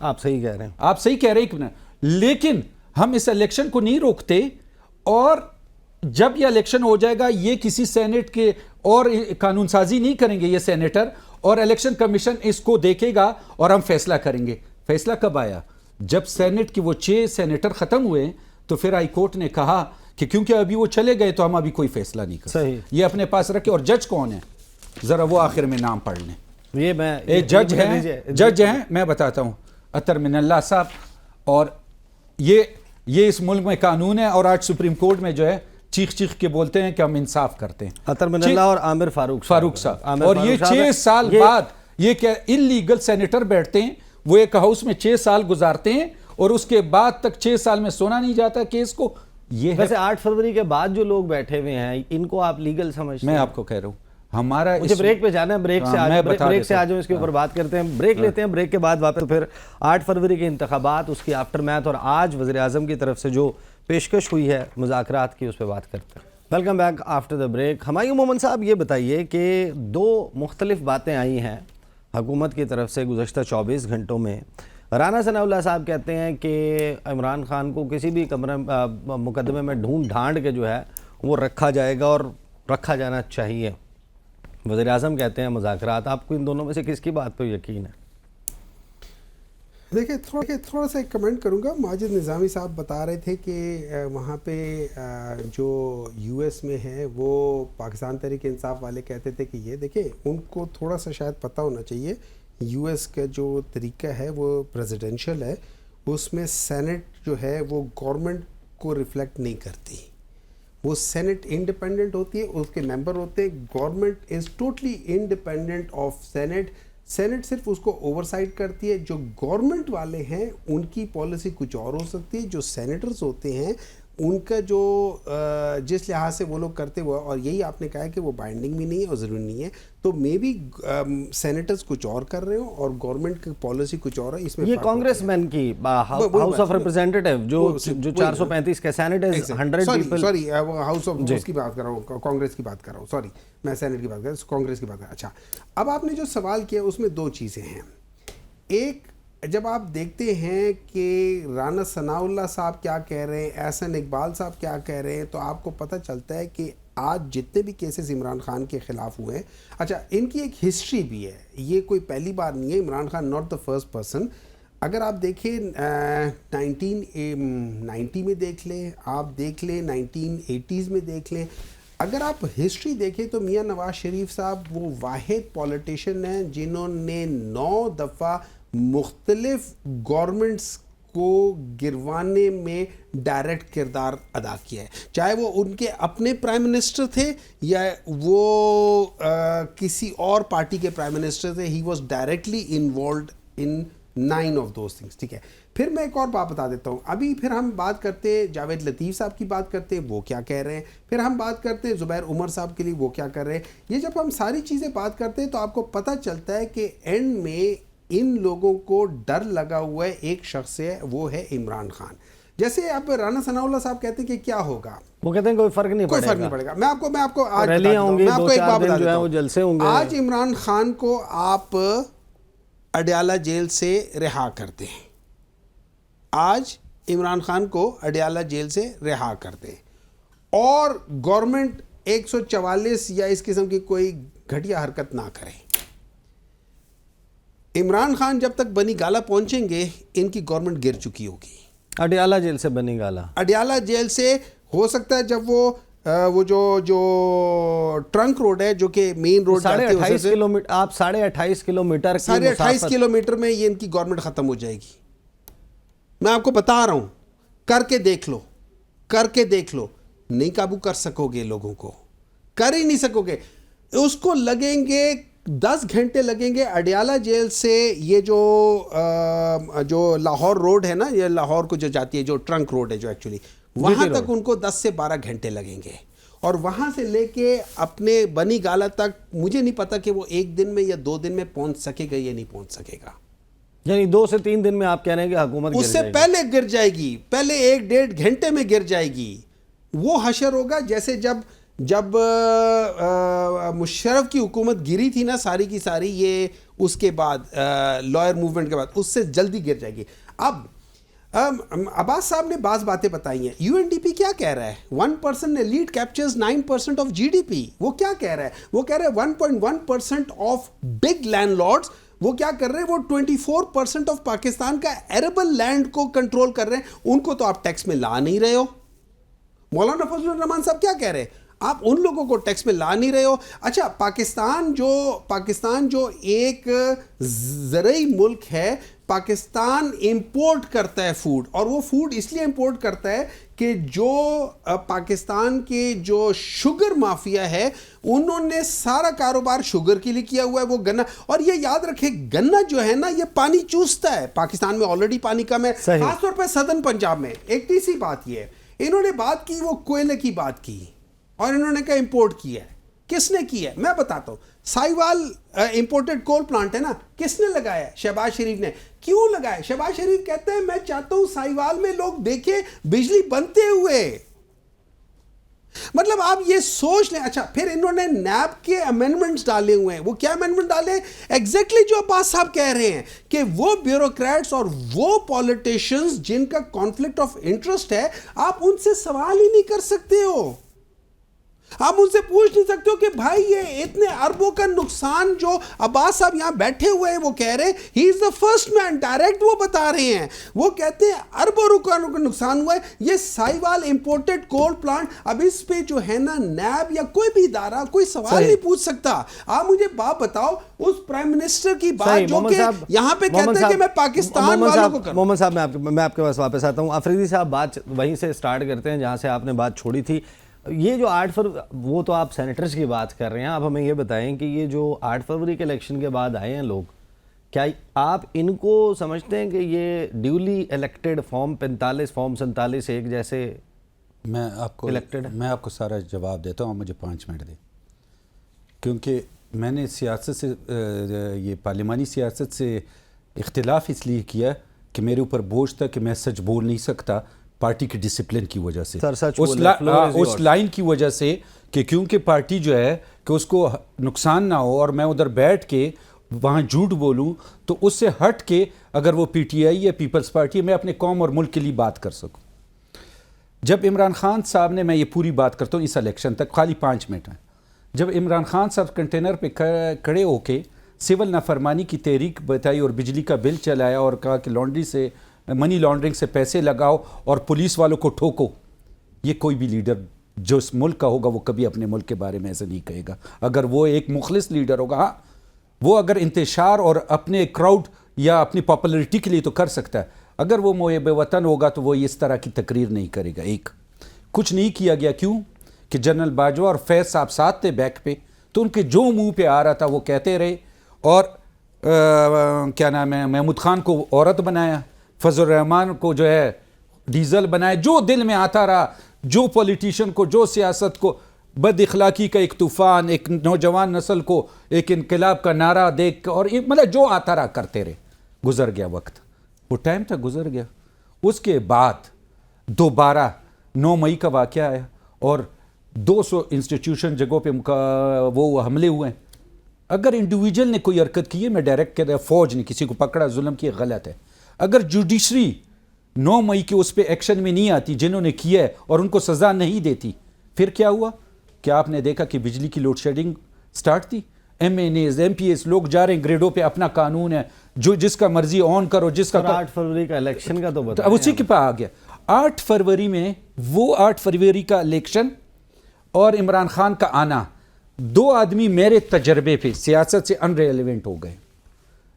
S1: آپ صحیح کہہ رہے ہیں؟
S4: آپ صحیح کہہ رہے ہیں، لیکن ہم اس الیکشن کو نہیں روکتے، اور جب یہ الیکشن ہو جائے گا یہ کسی سینٹ کے اور قانون سازی نہیں کریں گے یہ سینیٹر، اور الیکشن کمیشن اس کو دیکھے گا اور ہم فیصلہ کریں گے. فیصلہ کب آیا؟ جب سینٹ کی وہ 6 سینیٹر ختم ہوئے تو پھر ہائی کورٹ نے کہا کہ کیونکہ ابھی وہ چلے گئے تو ہم ابھی کوئی فیصلہ نہیں کر
S1: صحیح.
S4: یہ اپنے پاس رکھے. اور جج کون ہے ذرا وہ آخر میں نام پڑھ لیں.
S1: یہ میں
S4: ایک جج ہیں میں بتاتا ہوں، اطہر من اللہ صاحب. اور یہ اس ملک میں قانون ہے، اور آج سپریم کورٹ میں جو ہے چیخ چیخ کے بولتے ہیں کہ ہم انصاف کرتے ہیں.
S1: اطہر من اللہ اور عامر فاروق
S4: صاحب. اور یہ 6 سال بعد یہ کہ انلیگل سینیٹر بیٹھتے ہیں، وہ ایک ہاؤس میں 6 سال گزارتے ہیں اور اس کے بعد تک 6 سال میں سونا نہیں جاتا کیس کو. یہ
S1: ویسے 8 فروری کے بعد جو لوگ بیٹھے ہوئے ہیں ان کو آپ لیگل سمجھتے ہیں؟
S4: میں آپ کو کہہ رہا ہوں ہمارا
S1: مجھے بریک پہ جانا ہے، بریک سے آج ہم اس کے اوپر بات کرتے ہیں. بریک لیتے ہیں، بریک کے بعد واپس پھر 8 فروری کے انتخابات، اس کی آفٹر میتھ، اور آج وزیر اعظم کی طرف سے جو پیشکش ہوئی ہے مذاکرات کی، اس پہ بات کرتے ہیں. Welcome back after the break. Humayun مومن صاحب یہ بتائیے کہ 2 مختلف باتیں آئی ہیں حکومت کی طرف سے گزشتہ 24 گھنٹوں میں. رانا ثناء اللہ صاحب کہتے ہیں کہ عمران خان کو کسی بھی مقدمے میں ڈھونڈ ڈھانڈ کے جو ہے وہ رکھا جائے گا اور رکھا جانا چاہیے. وزیر اعظم کہتے ہیں مذاکرات. آپ کو ان دونوں میں سے کس کی بات پہ یقین ہے؟
S2: دیکھیں تھوڑا سا ایک کمنٹ کروں گا. ماجد نظامی صاحب بتا رہے تھے کہ وہاں پہ جو یو ایس میں ہے وہ پاکستان تحریک انصاف والے کہتے تھے کہ یہ دیکھیں ان کو تھوڑا سا شاید پتہ ہونا چاہیے یو ایس کا جو طریقہ ہے وہ پریزیڈنشل ہے، اس میں سینٹ جو ہے وہ گورنمنٹ کو ریفلیکٹ نہیں کرتی. وہ سینٹ انڈیپینڈنٹ ہوتی ہے، اس کے ممبر ہوتے ہیں. Government is totally independent of senate. Senate صرف اس کو اوورسائٹ کرتی ہے. جو گورنمنٹ والے ہیں ان کی پالیسی کچھ اور ہو سکتی ہے. جو سینیٹرز ہوتے ہیں ان کا جو جس لحاظ سے وہ لوگ کرتے ہوئے، اور یہی آپ نے کہا کہ وہ بائنڈنگ بھی نہیں ہے اور ضروری نہیں ہے، تو مے بی سینیٹرز کچھ اور کر رہے ہوں اور گورنمنٹ کی پالیسی کچھ اور ہے. اس میں
S1: یہ کانگریس مین کی ہاؤس آف ریپرزینٹیٹیو جو 435 کا سینٹ ہے 100 پیپل.
S2: سوری ہاؤس آف اس کی بات کر رہا ہوں، کانگریس کی بات کر رہا ہوں. سوری میں سینٹ کی بات کر رہا ہوں، کانگریس کی بات کر رہا ہوں. اچھا، اب آپ نے جو سوال کیا اس میں 2 چیزیں ہیں. ایک، جب آپ دیکھتے ہیں کہ رانا ثناء اللہ صاحب کیا کہہ رہے ہیں، احسن اقبال صاحب کیا کہہ رہے ہیں، تو آپ کو پتہ چلتا ہے کہ آج جتنے بھی کیسز عمران خان کے خلاف ہوئے ہیں، اچھا ان کی ایک ہسٹری بھی ہے. یہ کوئی پہلی بار نہیں ہے. Imran Khan not the first person. اگر آپ دیکھیں 1990 میں دیکھ لیں، آپ دیکھ لیں 1980s میں دیکھ لیں. اگر آپ ہسٹری دیکھیں تو میاں نواز شریف صاحب وہ واحد پولیٹیشین ہیں جنہوں نے 9 دفعہ مختلف گورنمنٹس کو گروانے میں ڈائریکٹ کردار ادا کیا ہے، چاہے وہ ان کے اپنے پرائم منسٹر تھے یا وہ کسی اور پارٹی کے پرائم منسٹر تھے. He was directly involved in 9 of those things. ٹھیک ہے، پھر میں ایک اور بات بتا دیتا ہوں. ابھی پھر ہم بات کرتے ہیں جاوید لطیف صاحب کی بات کرتے ہیں، وہ کیا کہہ رہے ہیں. پھر ہم بات کرتے ہیں زبیر عمر صاحب کے لیے، وہ کیا کر رہے ہیں. یہ جب ہم ساری چیزیں بات کرتے ہیں تو آپ کو پتہ چلتا ہے کہ اینڈ میں ان لوگوں کو ڈر لگا ہوا ہے ایک شخص ہے، وہ ہے عمران خان. جیسے اب رانا ثناء اللہ صاحب کہتے ہیں کہ کیا ہوگا،
S1: وہ کہتے ہیں کوئی فرق نہیں
S2: پڑے گا. میں آپ کو آج آج عمران خان کو آپ اڈیالہ جیل سے رہا کرتے ہیں. آج عمران خان کو اڈیالہ جیل سے رہا کرتے ہیں اور گورنمنٹ 144 یا اس قسم کی کوئی گھٹیا حرکت نہ کرے. عمران خان جب تک بنی گالا پہنچیں گے ان کی گورنمنٹ گر چکی ہوگی.
S1: اڈیالہ جیل سے بنی گالا،
S2: اڈیالہ جیل سے ہو سکتا ہے جب وہ جو ٹرنک روڈ ہے جو کہ مین روڈ
S1: 28 کلومیٹر، آپ 28.5 کلومیٹر
S2: 28 کلومیٹر میں یہ ان کی گورنمنٹ ختم ہو جائے گی. میں آپ کو بتا رہا ہوں، کر کے دیکھ لو. نہیں قابو کر سکو گے لوگوں کو، کر ہی نہیں سکو گے. اس کو لگیں گے 10 گھنٹے لگیں گے اڈیالہ جیل سے یہ جو لاہور روڈ ہے نا، یہ لاہور کو جو جاتی ہے، جو ٹرنک روڈ ہے جو ایکچولی، وہاں تک ان کو 10 سے 12 گھنٹے لگیں گے، اور وہاں سے لے کے اپنے بنی گالہ تک مجھے نہیں پتا کہ وہ 1 دن میں یا 2 دن میں پہنچ سکے گا یا نہیں پہنچ سکے گا.
S1: یعنی 2 سے 3 دن میں آپ کہہ رہے ہیں کہ حکومت
S2: اس سے پہلے گر جائے گی، پہلے 1-1.5 گھنٹے میں گر جائے گی. وہ حشر ہوگا جیسے جب مشرف کی حکومت گری تھی نا ساری کی ساری، یہ اس کے بعد لائر موومنٹ کے بعد، اس سے جلدی گر جائے گی. اب عباس صاحب نے بعض باتیں بتائی ہیں. یو این ڈی پی کیا کہہ رہا ہے؟ 1% elite captures 9% of G D P. وہ کیا کہہ رہا ہے؟ وہ کہہ رہا ہے 1.1% آف بگ لینڈ لارڈز، وہ کیا کر رہے ہیں؟ وہ 24% آف پاکستان کا ایریبل لینڈ کو کنٹرول کر رہے ہیں. ان کو تو آپ ٹیکس میں لا نہیں رہے ہو. مولانا فضل الرحمان صاحب کیا کہہ رہے ہیں؟ آپ ان لوگوں کو ٹیکس میں لا نہیں رہے ہو. اچھا، پاکستان جو ایک زرعی ملک ہے، پاکستان امپورٹ کرتا ہے فوڈ، اور وہ فوڈ اس لیے امپورٹ کرتا ہے کہ جو پاکستان کے جو شوگر مافیا ہے، انہوں نے سارا کاروبار شوگر کے لیے کیا ہوا ہے. وہ گنا، اور یہ یاد رکھے گنا جو ہے نا یہ پانی چوستا ہے. پاکستان میں آلریڈی پانی کم ہے، خاص طور پہ سدرن پنجاب میں. ایک تیسری بات یہ ہے، انہوں نے بات کی، وہ کوئلے کی بات کی، اور انہوں نے کہا امپورٹ کیا ہے. کس نے کیا ہے؟ میں بتاتا ہوں. سائیوال امپورٹڈ کول پلانٹ ہے نا، کس نے لگایا ہے؟ شہباز شریف نے. کیوں لگایا؟ شہباز شریف کہتے ہیں میں چاہتا ہوں سائیوال میں لوگ دیکھیں بجلی بنتے ہوئے. مطلب آپ یہ سوچ لیں. اچھا، پھر انہوں نے نیب کے امینڈمنٹس ڈالے ہوئے ہیں. وہ کیا امینڈمنٹ ڈالے؟ ایگزیکٹلی جو عباس صاحب کہہ رہے ہیں کہ وہ بیوروکریٹس اور وہ پولیٹیشنز جن کا کانفلکٹ آف انٹرسٹ ہے، آپ ان سے سوال ہی نہیں کر سکتے ہو. آپ ان سے پوچھ نہیں سکتے ہو کہ بھائی یہ اتنے اربوں کا نقصان جو عباس صاحب یہاں بیٹھے ہوئے ہیں وہ کہہ رہے ہیں، ہی از دا فرسٹ مین، ڈائریکٹ وہ بتا رہے ہیں. وہ کہتے ہیں اربوں روپیوں کا نقصان ہوا ہے. یہ سائیوال امپورٹڈ کول پلانٹ، اب اس پہ جو ہے نا نیب یا کوئی بھی ادارہ کوئی سوال نہیں پوچھ سکتا. آپ مجھے بات بتاؤ، اس پرائم منسٹر کی بات جو کہ یہاں پہ کہتے ہیں کہ میں پاکستان والوں کو کروں.
S1: محمد صاحب میں آپ کے پاس واپس آتا ہوں. آفریدی صاحب بات وہیں سے سٹارٹ کرتے ہیں جہاں سے آپ نے بات چھوڑی تھی. یہ جو 8 فروری، وہ تو آپ سینیٹرز کی بات کر رہے ہیں. آپ ہمیں یہ بتائیں کہ یہ جو 8 فروری کے الیکشن کے بعد آئے ہیں لوگ، کیا آپ ان کو سمجھتے ہیں کہ یہ ڈیولی الیکٹڈ فارم 45 فارم 47 ایک جیسے
S4: میں آپ کو سارا جواب دیتا ہوں، مجھے 5 منٹ دیں. کیونکہ میں نے سیاست سے یہ پارلیمانی سیاست سے اختلاف اس لیے کیا کہ میرے اوپر بوجھ تھا کہ میں سچ بول نہیں سکتا پارٹی کی ڈسپلن کی وجہ سے، اس لائن کی وجہ سے کہ کیونکہ پارٹی جو ہے کہ اس کو نقصان نہ ہو اور میں ادھر بیٹھ کے وہاں جھوٹ بولوں، تو اس سے ہٹ کے اگر وہ پی ٹی آئی یا پیپلز پارٹی ہے، میں اپنے قوم اور ملک کے لیے بات کر سکوں. جب عمران خان صاحب نے، میں یہ پوری بات کرتا ہوں اس الیکشن تک، خالی 5 منٹ ہیں، جب عمران خان صاحب کنٹینر پہ کھڑے ہو کے سول نافرمانی کی تحریک بتائی اور بجلی کا بل چلایا اور کہا کہ لانڈری سے، منی لانڈرنگ سے پیسے لگاؤ اور پولیس والوں کو ٹھوکو، یہ کوئی بھی لیڈر جو اس ملک کا ہوگا وہ کبھی اپنے ملک کے بارے میں ایسا نہیں کہے گا. اگر وہ ایک مخلص لیڈر ہوگا، ہاں وہ اگر انتشار اور اپنے کراؤڈ یا اپنی پاپولرٹی کے لیے تو کر سکتا ہے، اگر وہ محب وطن ہوگا تو وہ اس طرح کی تقریر نہیں کرے گا. ایک کچھ نہیں کیا گیا، کیوں کہ جنرل باجوہ اور فیض صاحب ساتھ تھے بیک پہ، تو ان کے جو منہ پہ آ رہا تھا وہ کہتے رہے. اور کیا نام ہے، محمود خان کو عورت بنایا، فضل الرحمان کو جو ہے ڈیزل بنایا، جو دل میں آتا رہا، جو پولیٹیشین کو، جو سیاست کو، بد اخلاقی کا ایک طوفان، ایک نوجوان نسل کو ایک انقلاب کا نعرہ دیکھ اور مطلب جو آتا رہا کرتے رہے. گزر گیا وقت، وہ ٹائم تھا، گزر گیا. اس کے بعد دوبارہ 9 مئی کا واقعہ آیا اور 200 انسٹیٹیوشن جگہوں پہ وہ حملے ہوئے ہیں. اگر انڈیویجول نے کوئی حرکت کی ہے، میں ڈائریکٹ کہہ رہا، فوج نے کسی کو پکڑا، ظلم کیا، غلط ہے. اگر جوڈیشری 9 مئی کے اس پہ ایکشن میں نہیں آتی جنہوں نے کیا ہے اور ان کو سزا نہیں دیتی، پھر کیا ہوا؟ کیا آپ نے دیکھا کہ بجلی کی لوڈ شیڈنگ سٹارٹ تھی؟ M N As, M P S لوگ جا رہے ہیں گریڈوں پہ، اپنا قانون ہے، جو جس کا مرضی آن کرو، جس کا
S1: 8 فروری کا الیکشن کا تو بتائیں.
S4: اب اسی کے پاس آ گیا 8 فروری میں، وہ 8 فروری کا الیکشن اور عمران خان کا آنا، 2 آدمی میرے تجربے پہ سیاست سے ان ریلیونٹ ہو گئے.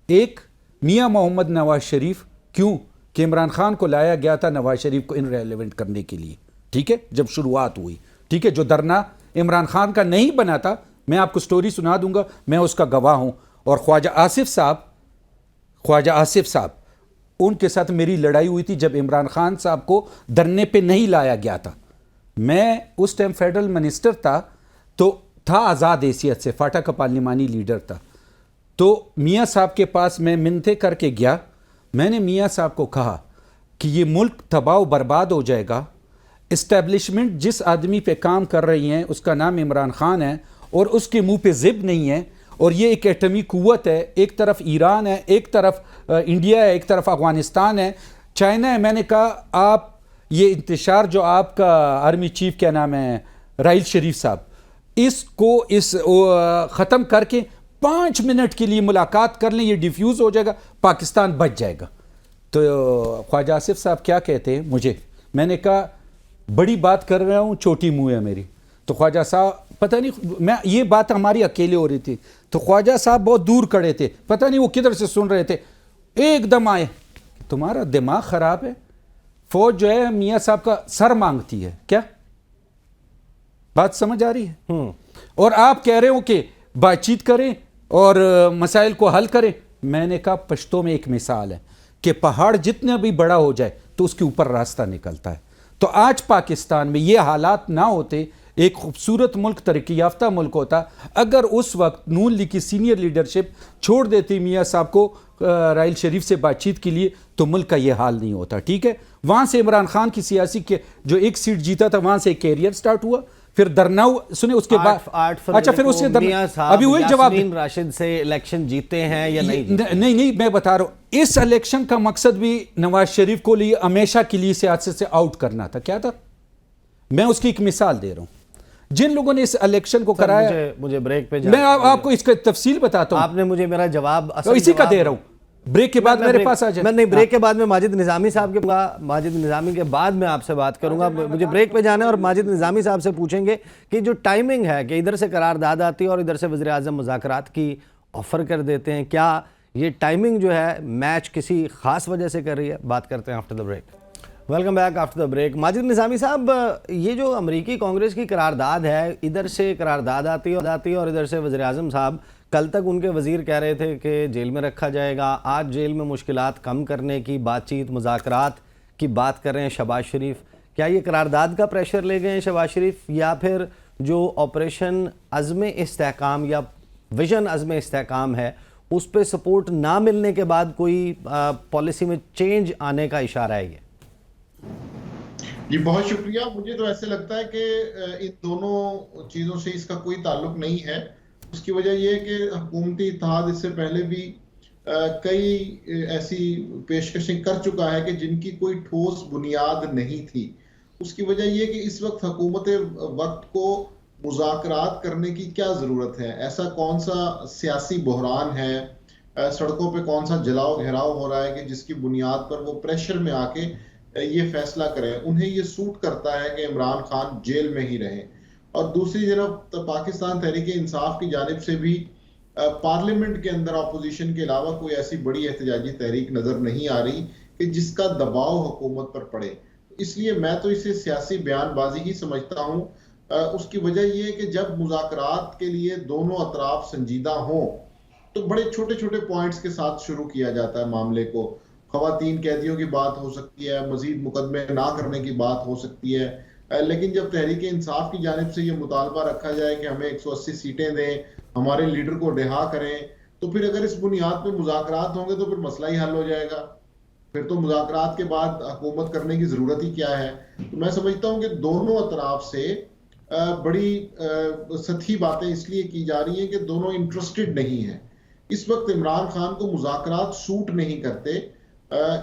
S4: ایک میاں محمد نواز شریف، کیوں کہ عمران خان کو لایا گیا تھا نواز شریف کو ان ریلیونٹ کرنے کے لیے، ٹھیک ہے، جب شروعات ہوئی، ٹھیک ہے، جو دھرنا عمران خان کا نہیں بنا تھا میں آپ کو سٹوری سنا دوں گا, میں اس کا گواہ ہوں. اور خواجہ آصف صاحب ان کے ساتھ میری لڑائی ہوئی تھی جب عمران خان صاحب کو دھرنے پہ نہیں لایا گیا تھا. میں اس ٹائم فیڈرل منسٹر تھا, تو تھا آزاد حیثیت سے, فاٹا کا پارلیمانی لیڈر تھا. تو میاں صاحب کے پاس میں منتیں کر کے گیا. میں نے میاں صاحب کو کہا کہ یہ ملک تباہ و برباد ہو جائے گا. اسٹیبلشمنٹ جس آدمی پہ کام کر رہی ہیں اس کا نام عمران خان ہے, اور اس کے منہ پہ زب نہیں ہے, اور یہ ایک ایٹمی قوت ہے. ایک طرف ایران ہے, ایک طرف انڈیا ہے, ایک طرف افغانستان ہے, چائنا ہے. میں نے کہا آپ یہ انتشار جو آپ کا آرمی چیف کیا نام ہے راحیل شریف صاحب, اس کو ختم کر کے 5 منٹ کے لیے ملاقات کر لیں, یہ ڈیفیوز ہو جائے گا, پاکستان بچ جائے گا. تو خواجہ آصف صاحب کیا کہتے ہیں مجھے, میں نے کہا بڑی بات کر رہا ہوں, چھوٹی منہ ہے میری. تو خواجہ صاحب پتہ نہیں, میں یہ بات ہماری اکیلے ہو رہی تھی, تو خواجہ صاحب بہت دور کھڑے تھے, پتہ نہیں وہ کدھر سے سن رہے تھے. ایک دم آئے, تمہارا دماغ خراب ہے, فوج جو ہے میاں صاحب کا سر مانگتی ہے کیا؟ بات سمجھ آ رہی ہے؟ اور آپ کہہ رہے ہو کہ بات چیت کریں اور مسائل کو حل کریں. میں نے کہا پشتوں میں ایک مثال ہے کہ پہاڑ جتنا بھی بڑا ہو جائے تو اس کے اوپر راستہ نکلتا ہے. تو آج پاکستان میں یہ حالات نہ ہوتے, ایک خوبصورت ملک, ترقی یافتہ ملک ہوتا, اگر اس وقت نون لیگ کی سینئر لیڈرشپ چھوڑ دیتی میاں صاحب کو راحیل شریف سے بات چیت کے لیے, تو ملک کا یہ حال نہیں ہوتا. ٹھیک ہے, وہاں سے عمران خان کی سیاسی کے جو ایک سیٹ جیتا تھا, وہاں سے ایک کیریئر سٹارٹ ہوا, پھر دھرنا سنے اس کے بعد. اچھا پھر اس سے ابھی وہی جواب,
S1: یاسمین راشد سے الیکشن جیتے ہیں یا نہیں؟
S4: نہیں, میں بتا رہا ہوں, اس الیکشن کا مقصد بھی نواز شریف کو لیے ہمیشہ کے لیے سیاست سے آؤٹ کرنا تھا. کیا تھا؟ میں اس کی ایک مثال دے رہا ہوں. جن لوگوں نے اس الیکشن کو کرایا,
S1: مجھے بریک پہ
S4: میں آپ کو اس کا تفصیل بتاتا ہوں.
S1: آپ نے مجھے میرا جواب
S4: اسی کا دے رہا ہوں, بریک کے بعد میرے پاس آ جائے.
S1: میں نہیں, بریک کے بعد میں ماجد نظامی صاحب کے ماجد نظامی کے بعد میں آپ سے بات کروں گا. مجھے بریک پہ جانا ہے اور ماجد نظامی صاحب سے پوچھیں گے کہ جو ٹائمنگ ہے کہ ادھر سے قرارداد آتی ہے اور ادھر سے وزیر اعظم مذاکرات کی آفر کر دیتے ہیں, کیا یہ ٹائمنگ جو ہے میچ کسی خاص وجہ سے کر رہی ہے؟ بات کرتے ہیں after the break. Welcome back after the break. Majid Nizami صاحب, یہ جو امریکی کانگریس کی قرارداد ہے, ادھر سے قرارداد آتی ہے اور ادھر سے وزیر اعظم صاحب, کل تک ان کے وزیر کہہ رہے تھے کہ جیل میں رکھا جائے گا, آج جیل میں مشکلات کم کرنے کی بات چیت, مذاکرات کی بات کر رہے ہیں شہباز شریف. کیا یہ قرارداد کا پریشر لے گئے ہیں شہباز شریف, یا پھر جو آپریشن عزم استحکام یا ویژن عزم استحکام ہے اس پہ سپورٹ نہ ملنے کے بعد کوئی پالیسی میں چینج آنے کا اشارہ ہے؟ یہ
S3: جی بہت شکریہ. مجھے تو ایسے لگتا ہے کہ ان دونوں چیزوں سے اس کا کوئی تعلق نہیں ہے. اس کی وجہ یہ ہے کہ حکومتی اتحاد اس سے پہلے بھی کئی ایسی پیشکشیں کر چکا ہے کہ جن کی کوئی ٹھوس بنیاد نہیں تھی. اس کی وجہ یہ کہ اس وقت حکومت وقت کو مذاکرات کرنے کی کیا ضرورت ہے؟ ایسا کون سا سیاسی بحران ہے, سڑکوں پہ کون سا جلاؤ گھیراؤ ہو رہا ہے کہ جس کی بنیاد پر وہ پریشر میں آ کے یہ فیصلہ کریں؟ انہیں یہ سوٹ کرتا ہے کہ عمران خان جیل میں ہی رہیں. اور دوسری طرف پاکستان تحریک انصاف کی جانب سے بھی پارلیمنٹ کے اندر اپوزیشن کے علاوہ کوئی ایسی بڑی احتجاجی تحریک نظر نہیں آ رہی کہ جس کا دباؤ حکومت پر پڑے. اس لیے میں تو اسے سیاسی بیان بازی ہی سمجھتا ہوں. اس کی وجہ یہ ہے کہ جب مذاکرات کے لیے دونوں اطراف سنجیدہ ہوں تو بڑے چھوٹے چھوٹے پوائنٹس کے ساتھ شروع کیا جاتا ہے معاملے کو. خواتین قیدیوں کی بات ہو سکتی ہے, مزید مقدمے نہ کرنے کی بات ہو سکتی ہے, لیکن جب تحریک انصاف کی جانب سے یہ مطالبہ رکھا جائے کہ ہمیں 180 سیٹیں دیں, ہمارے لیڈر کو رہا کریں, تو پھر اگر اس بنیاد پہ مذاکرات ہوں گے تو پھر مسئلہ ہی حل ہو جائے گا. پھر تو مذاکرات کے بعد حکومت کرنے کی ضرورت ہی کیا ہے؟ تو میں سمجھتا ہوں کہ دونوں اطراف سے بڑی سطحی باتیں اس لیے کی جا رہی ہیں کہ دونوں انٹرسٹڈ نہیں ہیں. اس وقت عمران خان کو مذاکرات سوٹ نہیں کرتے,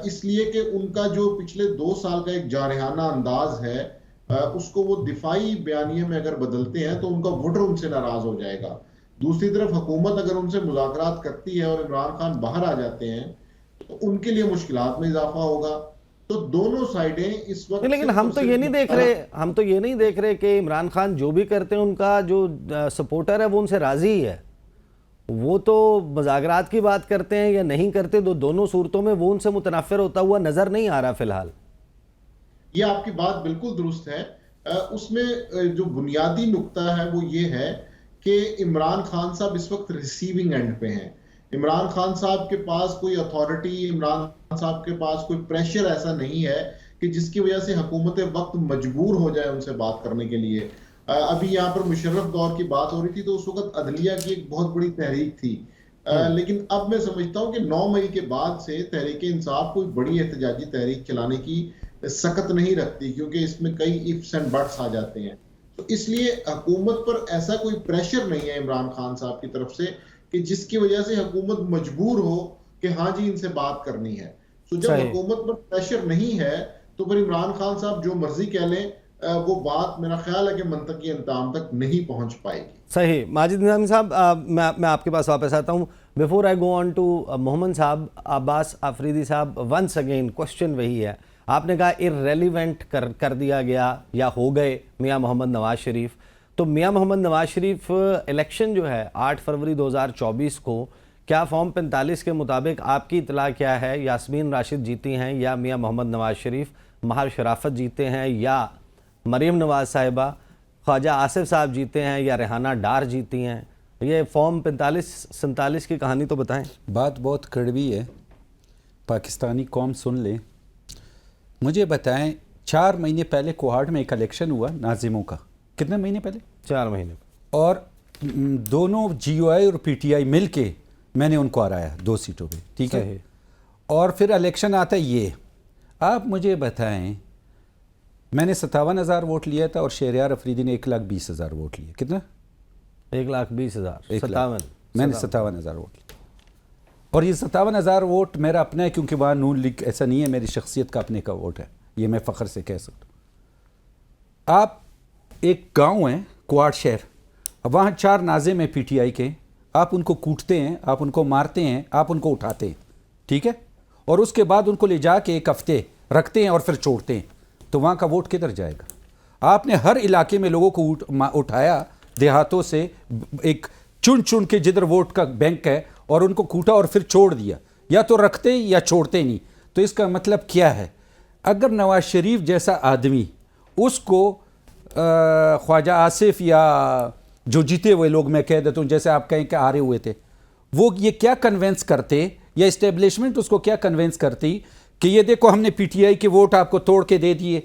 S3: اس لیے کہ ان کا جو پچھلے 2 سال کا ایک جارحانہ انداز ہے اس کو وہ دفاعی بیانیے میں اگر بدلتے ہیں تو ان کا ووٹر ان سے ناراض ہو جائے گا. دوسری طرف حکومت اگر ان سے مذاکرات کرتی ہے اور عمران خان باہر آ جاتے ہیں تو ان کے لیے مشکلات میں اضافہ ہوگا. تو دونوں سائیڈیں اس وقت,
S1: لیکن ہم تو یہ نہیں دیکھ رہے کہ عمران خان جو بھی کرتے ہیں ان کا جو سپورٹر ہے وہ ان سے راضی ہی ہے. وہ تو مذاکرات کی بات کرتے ہیں یا نہیں کرتے, دونوں صورتوں میں وہ ان سے متنافر ہوتا ہوا نظر نہیں آ رہا فی الحال.
S3: یہ آپ کی بات بالکل درست ہے. اس میں جو بنیادی نقطہ ہے وہ یہ ہے کہ عمران خان صاحب اس وقت ریسیونگ اینڈ پہ ہیں. عمران خان صاحب کے پاس کوئی اتھارٹی، عمران صاحب کے پاس کوئی پریشر ایسا نہیں ہے کہ جس کی وجہ سے حکومت وقت مجبور ہو جائے ان سے بات کرنے کے لیے. ابھی یہاں پر مشرف دور کی بات ہو رہی تھی تو اس وقت عدلیہ کی ایک بہت بڑی تحریک تھی، لیکن اب میں سمجھتا ہوں کہ 9 مئی کے بعد سے تحریک انصاف کوئی بڑی احتجاجی تحریک چلانے کی سخت نہیں رکھتی، کیونکہ اس میں کئی ifs and buts آ جاتے ہیں. تو اس لیے حکومت پر ایسا کوئی پریشر نہیں ہے عمران خان صاحب کی طرف سے کہ جس کی وجہ سے حکومت مجبور ہو کہ ہاں جی ان سے بات کرنی ہے. تو جب حکومت پر پریشر نہیں ہے تو پھر عمران خان صاحب جو مرضی کہہ لیں، وہ بات میرا خیال ہے کہ منطقی انتہا تک نہیں پہنچ پائے گی.
S1: صحیح. ماجد نظامی صاحب، میں آپ کے پاس واپس آتا ہوں. Before I go on to محمد صاحب، عباس آفریدی صاحب، ونس اگین کوشچن وہی ہے. آپ نے کہا ارریلیونٹ کر دیا گیا یا ہو گئے میاں محمد نواز شریف. تو میاں محمد نواز شریف الیکشن جو ہے 8 فروری 2024 کو، کیا فارم 45 کے مطابق آپ کی اطلاع کیا ہے یاسمین راشد جیتی ہیں یا میاں محمد نواز شریف؟ مہر شرافت جیتے ہیں یا مریم نواز صاحبہ؟ خواجہ آصف صاحب جیتے ہیں یا ریحانہ ڈار جیتی ہیں؟ یہ فارم 45-47 کی کہانی تو بتائیں.
S4: بات بہت کڑوی ہے، پاکستانی قوم سن لیں. مجھے بتائیں 4 مہینے پہلے کوہاٹ میں ایک الیکشن ہوا ناظموں کا. کتنے مہینے پہلے؟
S1: 4 مہینے.
S4: اور دونوں جی او آئی اور پی ٹی آئی مل کے میں نے ان کو ہرایا 2 سیٹوں پہ، ٹھیک ہے. اور پھر الیکشن آتا ہے یہ. آپ مجھے بتائیں، میں نے 57,000 ووٹ لیا تھا اور شہریار افریدی نے 1,20,000 ووٹ لیے. کتنا؟
S1: 1,20,000.
S4: 57. میں نے 57,000 ووٹ لیا. اور یہ 57,000 ووٹ میرا اپنا ہے، کیونکہ وہاں نون لیگ ایسا نہیں ہے، میری شخصیت کا اپنے کا ووٹ ہے. یہ میں فخر سے کہہ سکتا ہوں. آپ ایک گاؤں ہے کوہاٹ شہر، وہاں 4 ناظم ہیں پی ٹی آئی کے. آپ ان کو کوٹتے ہیں، آپ ان کو مارتے ہیں، آپ ان کو اٹھاتے ہیں، ٹھیک ہے. اور اس کے بعد ان کو لے جا کے 1 ہفتے رکھتے ہیں اور پھر چھوڑتے ہیں. تو وہاں کا ووٹ کدھر جائے گا؟ آپ نے ہر علاقے میں لوگوں کو اٹھایا دیہاتوں سے، ایک چن کے جدھر ووٹ کا بینک ہے، اور ان کو کوٹا اور پھر چھوڑ دیا. یا تو رکھتے یا چھوڑتے نہیں. تو اس کا مطلب کیا ہے؟ اگر نواز شریف جیسا آدمی اس کو خواجہ آصف یا جو جیتے ہوئے لوگ، میں کہہ دیتا ہوں جیسے آپ کہیں کہ آ رہے ہوئے تھے، وہ یہ کیا کنونس کرتے، یا اسٹیبلشمنٹ اس کو کیا کنونس کرتی کہ یہ دیکھو ہم نے پی ٹی آئی کے ووٹ آپ کو توڑ کے دے دیے،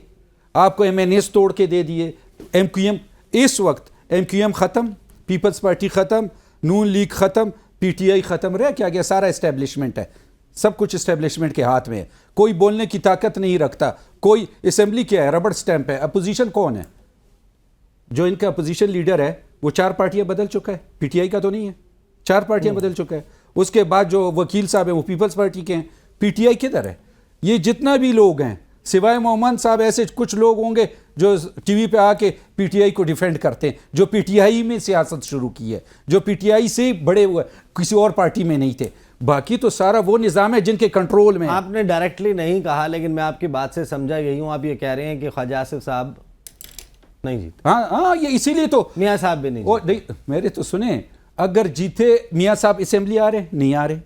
S4: آپ کو ایم این ایس توڑ کے دے دیے، ایم کیو ایم اس وقت ایم کیو ایم ختم، پیپلز پارٹی ختم، نون لیگ ختم، پی ٹی آئی ختم، رہ کیا گیا؟ سارا اسٹیبلشمنٹ ہے، سب کچھ اسٹیبلشمنٹ کے ہاتھ میں ہے. کوئی بولنے کی طاقت نہیں رکھتا. کوئی اسمبلی کیا ہے؟ ربڑ سٹیمپ ہے. اپوزیشن کون ہے؟ جو ان کا اپوزیشن لیڈر ہے وہ 4 پارٹیاں بدل چکا ہے. پی ٹی آئی کا تو نہیں ہے، 4 پارٹیاں بدل چکا ہے. اس کے بعد جو وکیل صاحب ہیں وہ پیپلز پارٹی کے ہیں. پی ٹی آئی کدھر ہے؟ یہ جتنا بھی لوگ ہیں سوائے محمد صاحب، ایسے کچھ لوگ ہوں گے جو ٹی وی پہ آ کے پی ٹی آئی کو ڈیفینڈ کرتے ہیں، جو پی ٹی آئی میں سیاست شروع کی ہے، جو پی ٹی آئی سے بڑے ہوئے، کسی اور پارٹی میں نہیں تھے. باقی تو سارا وہ نظام ہے جن کے کنٹرول میں.
S1: آپ نے ڈائریکٹلی نہیں کہا، لیکن میں آپ کی بات سے سمجھا گئی ہوں. آپ یہ کہہ رہے ہیں کہ خواجہ آصف صاحب نہیں جیتے.
S4: ہاں یہ اسی لیے تو
S1: میاں صاحب بھی نہیں جیتے.
S4: میرے تو سنیں، اگر جیتے میاں صاحب اسمبلی آ رہے نہیں آ رہے.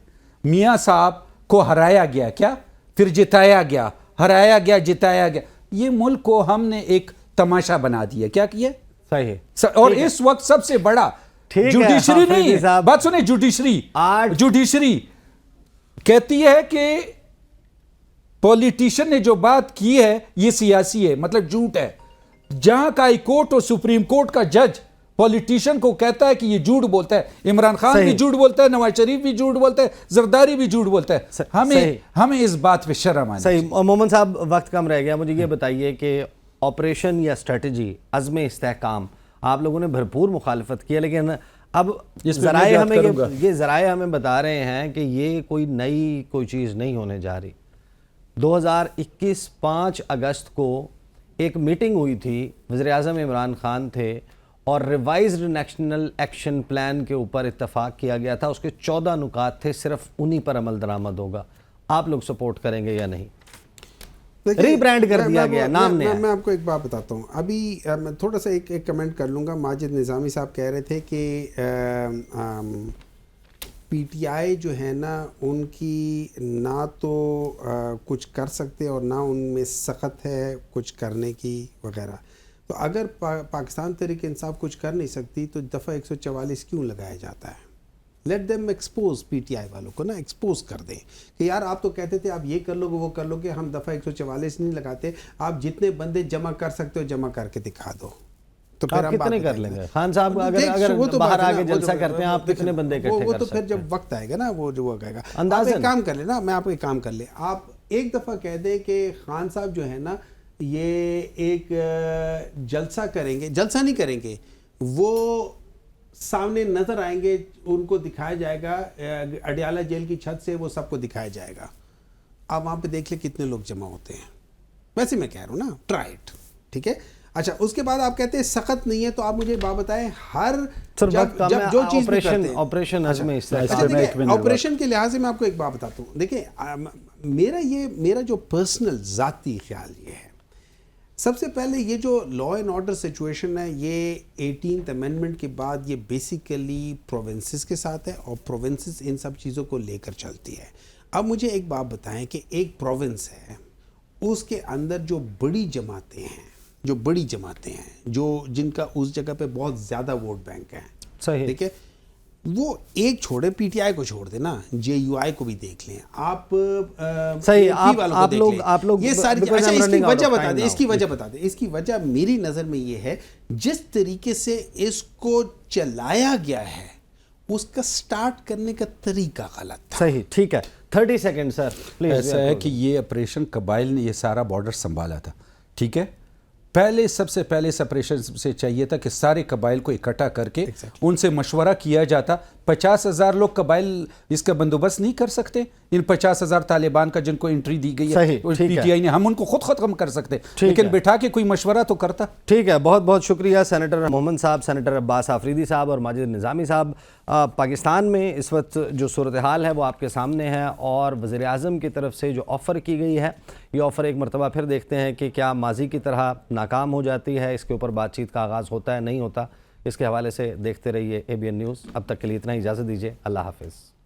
S4: میاں صاحب کو ہرایا گیا، کیا پھر جتایا گیا، ہرایا گیا، جتایا گیا. یہ ملک کو ہم نے ایک تماشا بنا دیا. کیا کیا؟
S1: صحیح.
S4: اور اس وقت سب سے بڑا جوڈیشری نہیں ہے. بات سنیں، جوڈیشری کہتی ہے کہ پولیٹیشین نے جو بات کی ہے یہ سیاسی ہے، مطلب جھوٹ ہے. جہاں کا ہائی کورٹ اور سپریم کورٹ کا جج پولیٹیشین کو کہتا ہے کہ یہ جھوٹ بولتا ہے، عمران خان بھی جھوٹ بولتا ہے، نواز شریف بھی جھوٹ بولتا ہے، زرداری بھی جھوٹ بولتا ہے. ہمیں اس بات پہ شرم آنا چاہیے.
S1: صحیح. محمد صاحب وقت کم رہ گیا، مجھے یہ بتائیے کہ آپریشن یا اسٹریٹجی عزم استحکام آپ لوگوں نے بھرپور مخالفت کی ہے، لیکن اب ذرائع ہمیں بتا رہے ہیں کہ یہ کوئی نئی کوئی چیز نہیں ہونے جا رہی. 2021 5 اگست کو ایک میٹنگ ہوئی تھی، وزیراعظم عمران خان تھے اور ریوائزڈ نیشنل ایکشن پلان کے اوپر اتفاق کیا گیا تھا. اس کے 14 نکات تھے، صرف انہی پر عمل درآمد ہوگا. آپ لوگ سپورٹ کریں گے یا نہیں؟ ری برانڈ کر دیا گیا، نام نہیں.
S2: میں آپ کو ایک بات بتاتا ہوں. ابھی میں تھوڑا سا ایک کمنٹ کر لوں گا. ماجد نظامی صاحب کہہ رہے تھے کہ پی ٹی آئی جو ہے نا ان کی نہ تو کچھ کر سکتے اور نہ ان میں سخت ہے کچھ کرنے کی وغیرہ. تو اگر پاکستان تحریک انصاف کچھ کر نہیں سکتی تو دفعہ 144 کیوں لگایا جاتا ہے؟ Let them expose, P T I والوں کو نا ایکسپوز کر دیں کہ یار آپ تو کہتے تھے آپ یہ کر لو گے وہ کر لو گے، ہم دفعہ 144 نہیں لگاتے، آپ جتنے بندے جمع کر سکتے ہو جمع کر کے دکھا دو. تو
S1: آپ کتنے کر لیں گے خان صاحب؟ اگر باہر آگے جلسہ کرتے ہیں آپ کتنے بندے اکٹھے کر سکتے ہیں؟
S2: وہ تو پھر جب وقت آئے گا نا وہ جو کہے گا. آپ
S1: اندازاً
S2: ایک کام کر لیں نا، میں آپ کو ایک کام کر لیں، آپ ایک دفعہ کہہ دیں کہ خان صاحب جو ہے نا یہ ایک جلسہ کریں گے، جلسہ نہیں کریں گے، وہ سامنے نظر آئیں گے، ان کو دکھایا جائے گا اڈیالہ جیل کی چھت سے، وہ سب کو دکھایا جائے گا. آپ وہاں پہ دیکھ لیں کتنے لوگ جمع ہوتے ہیں. ویسے میں کہہ رہا ہوں نا، ٹرائی اٹ. ٹھیک ہے. اچھا اس کے بعد آپ کہتے ہیں سخت نہیں ہے، تو آپ مجھے بات بتائیں ہر جب جو چیز بھی کرتے ہیں آپریشن کے لحاظ سے میں آپ کو ایک بات بتاتا ہوں. دیکھیں میرا جو پرسنل ذاتی خیال یہ ہے، سب سے پہلے یہ جو لا اینڈ آرڈر سچویشن ہے یہ 18th امینڈمنٹ کے بعد یہ بیسیکلی پروونسز کے ساتھ ہے، اور پروونسز ان سب چیزوں کو لے کر چلتی ہے. اب مجھے ایک بات بتائیں کہ ایک پروونس ہے، اس کے اندر جو بڑی جماعتیں ہیں جو جن کا اس جگہ پہ بہت زیادہ ووٹ بینک ہیں،
S1: صحیح،
S2: ٹھیک ہے، وہ ایک چھوڑے، پی ٹی آئی کو چھوڑ دیں نا، جے یو آئی کو بھی دیکھ لیں آپ،
S1: صحیح،
S2: آپ لوگ یہ ساری. اچھا اس کی وجہ بتا دیں، اس کی وجہ میری نظر میں یہ ہے جس طریقے سے اس کو چلایا گیا ہے اس کا سٹارٹ کرنے کا طریقہ غلط تھا.
S1: صحیح، ٹھیک ہے. 30 سیکنڈ سر پلیز.
S4: ایسا ہے کہ یہ آپریشن قبائل نے یہ سارا بارڈر سنبھالا تھا. ٹھیک ہے، پہلے سب سے پہلے اس آپریشن سے چاہیے تھا کہ سارے قبائل کو اکٹھا کر کے ان سے مشورہ کیا جاتا. 50,000 لوگ قبائل اس کا بندوبست نہیں کر سکتے. ان 50,000 طالبان کا جن کو انٹری دی گئی ہے پی ٹی آئی نے، ہم ان کو خود ختم کر سکتے، لیکن بٹھا کے کوئی مشورہ تو کرتا.
S1: ٹھیک ہے، بہت بہت شکریہ سینیٹر محمد صاحب، سینیٹر عباس آفریدی صاحب اور ماجد نظامی صاحب. پاکستان میں اس وقت جو صورتحال ہے وہ آپ کے سامنے ہے، اور وزیر اعظم کی طرف سے جو آفر کی گئی ہے یہ آفر ایک مرتبہ پھر دیکھتے ہیں کہ کیا ماضی کی طرح ناکام ہو جاتی ہے، اس کے اوپر بات چیت کا آغاز ہوتا ہے نہیں ہوتا. اس کے حوالے سے دیکھتے رہیے ABN نیوز. اب تک کے لیے اتنا ہی، اجازت دیجیے، اللہ حافظ.